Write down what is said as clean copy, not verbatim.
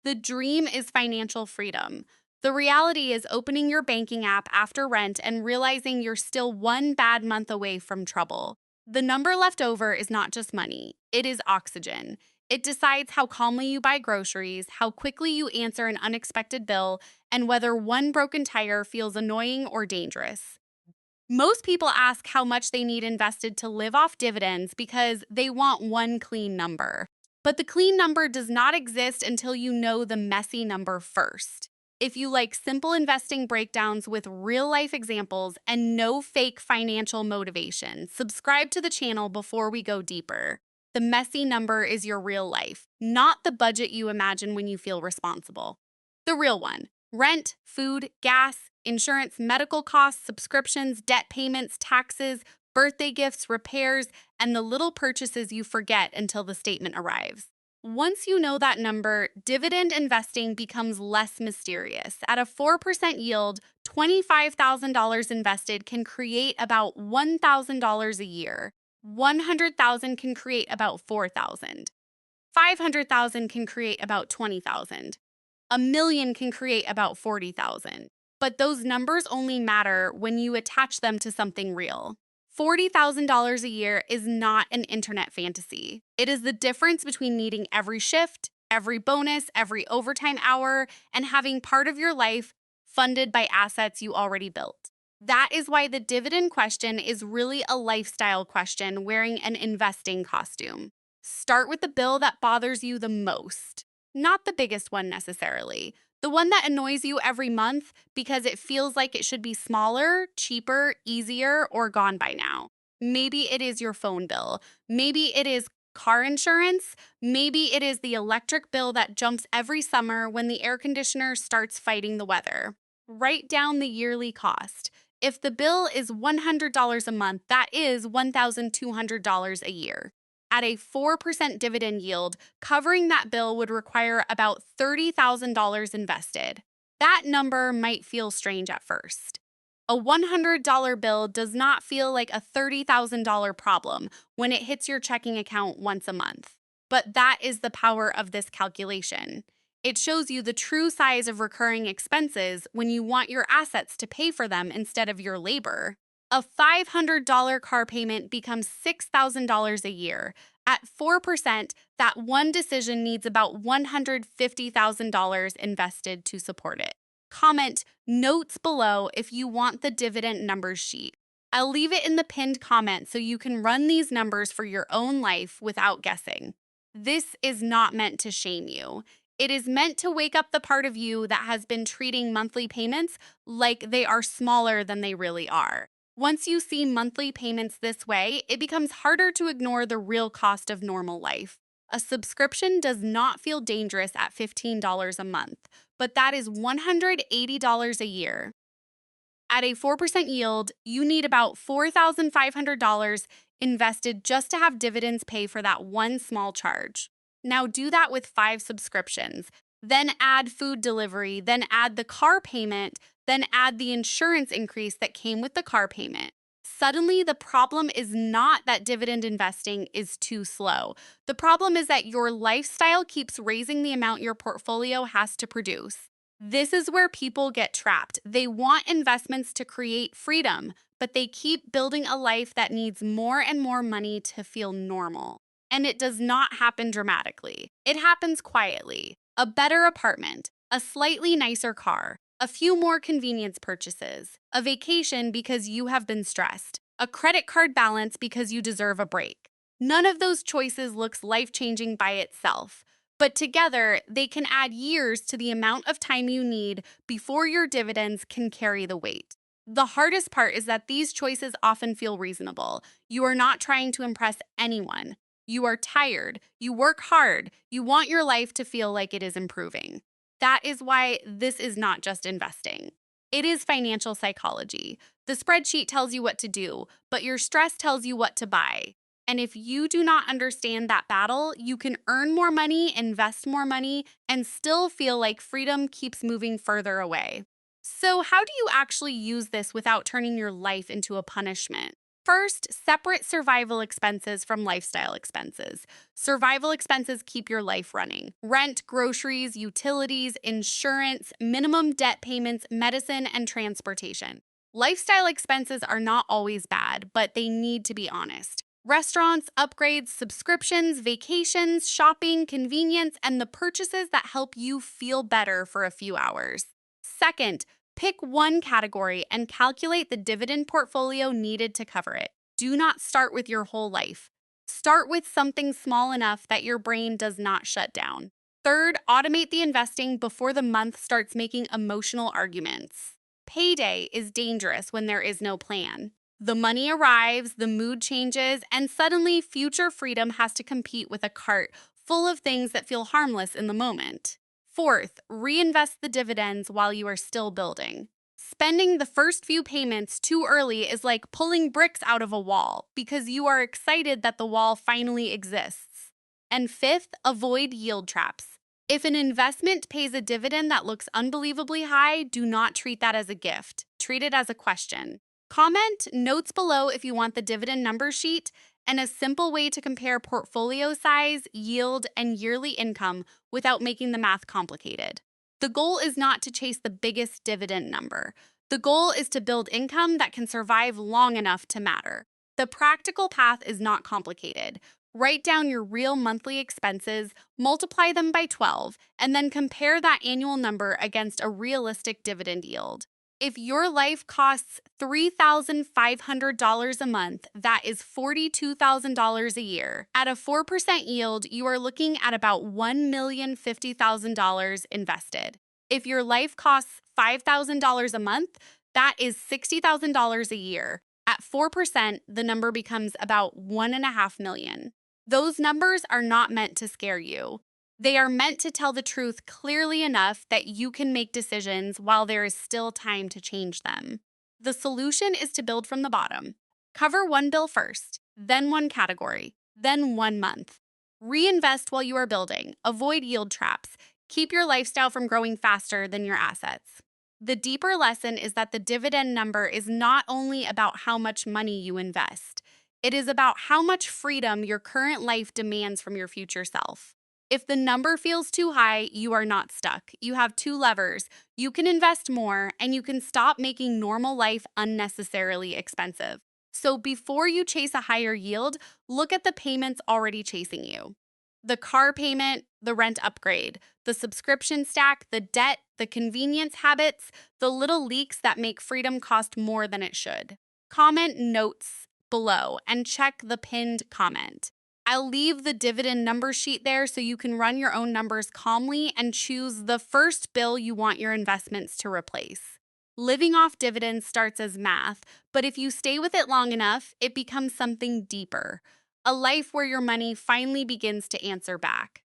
The dream is financial freedom. The reality is opening your banking app after rent and realizing you're still one bad month away from trouble. The number left over is not just money, it is oxygen. It decides how calmly you buy groceries, how quickly you answer an unexpected bill, and whether one broken tire feels annoying or dangerous. Most people ask how much they need invested to live off dividends because they want one clean number. But the clean number does not exist until you know the messy number first. If you like simple investing breakdowns with real life examples and no fake financial motivation, subscribe to the channel before we go deeper. The messy number is your real life, not the budget you imagine when you feel responsible. The real one: rent, food, gas, insurance, medical costs, subscriptions, debt payments, taxes, birthday gifts, repairs, and the little purchases you forget until the statement arrives. Once you know that number, dividend investing becomes less mysterious. At a 4% yield, $25,000 invested can create about $1,000 a year. 100,000 can create about 4,000. 500,000 can create about 20,000. A million can create about 40,000. But those numbers only matter when you attach them to something real. $40,000 a year is not an internet fantasy. It is the difference between needing every shift, every bonus, every overtime hour, and having part of your life funded by assets you already built. That is why the dividend question is really a lifestyle question wearing an investing costume. Start with the bill that bothers you the most, not the biggest one necessarily. The one that annoys you every month because it feels like it should be smaller, cheaper, easier, or gone by now. Maybe it is your phone bill. Maybe it is car insurance. Maybe it is the electric bill that jumps every summer when the air conditioner starts fighting the weather. Write down the yearly cost. If the bill is $100 a month, that is $1,200 a year. At a 4% dividend yield, covering that bill would require about $30,000 invested. That number might feel strange at first. A $100 bill does not feel like a $30,000 problem when it hits your checking account once a month. But that is the power of this calculation. It shows you the true size of recurring expenses when you want your assets to pay for them instead of your labor. A $500 car payment becomes $6,000 a year. At 4%, that one decision needs about $150,000 invested to support it. Comment notes below if you want the dividend numbers sheet. I'll leave it in the pinned comment so you can run these numbers for your own life without guessing. This is not meant to shame you. It is meant to wake up the part of you that has been treating monthly payments like they are smaller than they really are. Once you see monthly payments this way, it becomes harder to ignore the real cost of normal life. A subscription does not feel dangerous at $15 a month, but that is $180 a year. At a 4% yield, you need about $4,500 invested just to have dividends pay for that one small charge. Now do that with 5 subscriptions. Then add food delivery, then add the car payment, then add the insurance increase that came with the car payment. Suddenly, the problem is not that dividend investing is too slow. The problem is that your lifestyle keeps raising the amount your portfolio has to produce. This is where people get trapped. They want investments to create freedom, but they keep building a life that needs more and more money to feel normal. And it does not happen dramatically. It happens quietly. A better apartment, a slightly nicer car, a few more convenience purchases, a vacation because you have been stressed, a credit card balance because you deserve a break. None of those choices looks life-changing by itself, but together they can add years to the amount of time you need before your dividends can carry the weight. The hardest part is that these choices often feel reasonable. You are not trying to impress anyone. You are tired, you work hard, you want your life to feel like it is improving. That is why this is not just investing. It is financial psychology. The spreadsheet tells you what to do, but your stress tells you what to buy. And if you do not understand that battle, you can earn more money, invest more money, and still feel like freedom keeps moving further away. So, how do you actually use this without turning your life into a punishment? First, separate survival expenses from lifestyle expenses. Survival expenses keep your life running: rent, groceries, utilities, insurance, minimum debt payments, medicine, and transportation. Lifestyle expenses are not always bad, but they need to be honest. Restaurants, upgrades, subscriptions, vacations, shopping, convenience, and the purchases that help you feel better for a few hours. Second, pick one category and calculate the dividend portfolio needed to cover it. Do not start with your whole life. Start with something small enough that your brain does not shut down. Third, automate the investing before the month starts making emotional arguments. Payday is dangerous when there is no plan. The money arrives, the mood changes, and suddenly future freedom has to compete with a cart full of things that feel harmless in the moment. Fourth, reinvest the dividends while you are still building. Spending the first few payments too early is like pulling bricks out of a wall because you are excited that the wall finally exists. And fifth, avoid yield traps. If an investment pays a dividend that looks unbelievably high, do not treat that as a gift. Treat it as a question. Comment notes below if you want the dividend number sheet and a simple way to compare portfolio size, yield, and yearly income without making the math complicated. The goal is not to chase the biggest dividend number. The goal is to build income that can survive long enough to matter. The practical path is not complicated. Write down your real monthly expenses, multiply them by 12, and then compare that annual number against a realistic dividend yield. If your life costs $3,500 a month, that is $42,000 a year. At a 4% yield, you are looking at about $1,050,000 invested. If your life costs $5,000 a month, that is $60,000 a year. At 4%, the number becomes about $1.5 million. Those numbers are not meant to scare you. They are meant to tell the truth clearly enough that you can make decisions while there is still time to change them. The solution is to build from the bottom. Cover one bill first, then one category, then 1 month. Reinvest while you are building. Avoid yield traps. Keep your lifestyle from growing faster than your assets. The deeper lesson is that the dividend number is not only about how much money you invest. It is about how much freedom your current life demands from your future self. If the number feels too high, you are not stuck. You have two levers. You can invest more, and you can stop making normal life unnecessarily expensive. So before you chase a higher yield, look at the payments already chasing you: the car payment, the rent upgrade, the subscription stack, the debt, the convenience habits, the little leaks that make freedom cost more than it should. Comment notes below and check the pinned comment. I'll leave the dividend number sheet there so you can run your own numbers calmly and choose the first bill you want your investments to replace. Living off dividends starts as math, but if you stay with it long enough, it becomes something deeper: a life where your money finally begins to answer back.